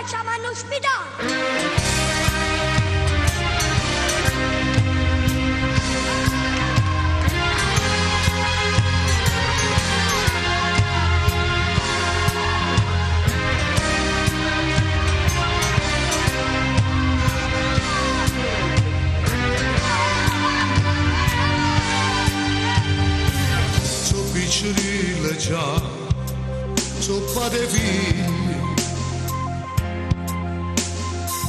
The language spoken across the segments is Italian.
facciamo all'ospedale. Picciolile già, zoppa dei figli,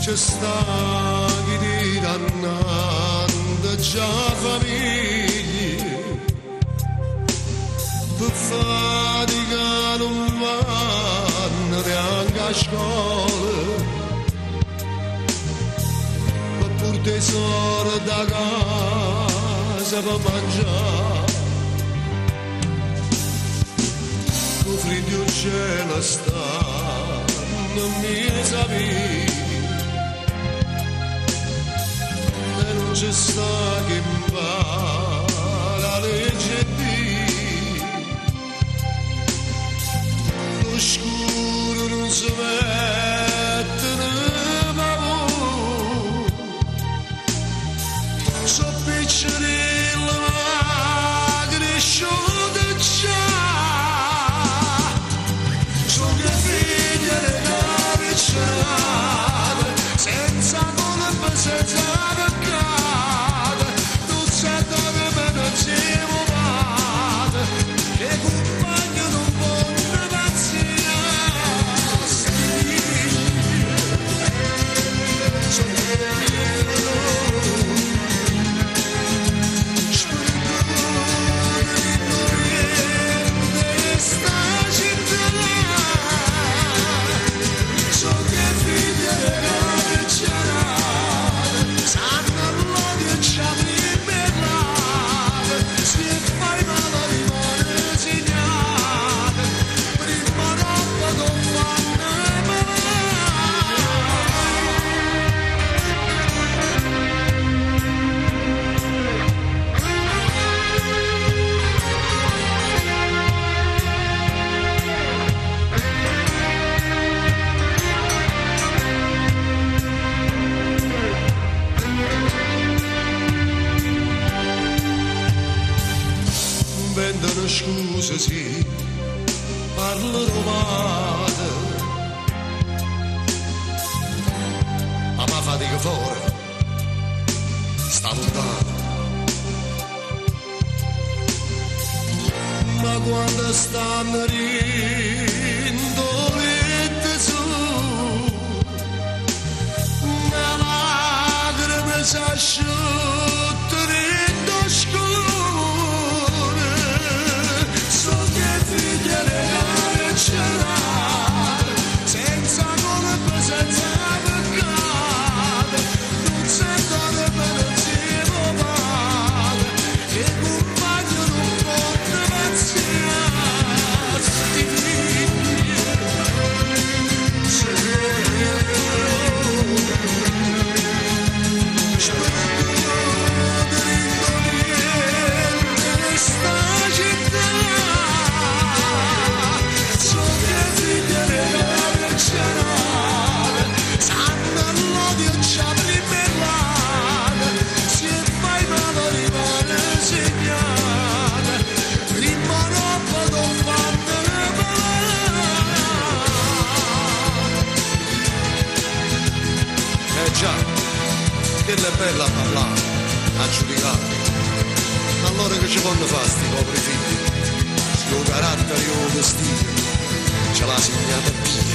c'è sta chi ti dannando già famiglie, per fatica non vanno neanche a scuola, ma pur tesoro da casa per mangiare. Freddo cielo sta, non mi sapevi, e non c'è sta che impara la legge di lo scuro non si mette nel paura, so piccerello ma cresciuto già. Senza colpa, senza peccato, tu sai dove me non siamo amati, e compagno non può pazzire. Vendono scuse, sì, parlo romano, ma ma fatica fuori, sta lontano. Ma quando stanno rindolette su, una lacrima si asciutta rindo scuro. Senza colpa, senza peccato, non sento nemmeno non siamo male, che compagno non può pazzire. Sti figli, già, che è bella a parlare, a giudicare. Allora che ci fanno fare sti poveri figli? Se lo carattere o lo destino ce l'ha segnata Dio.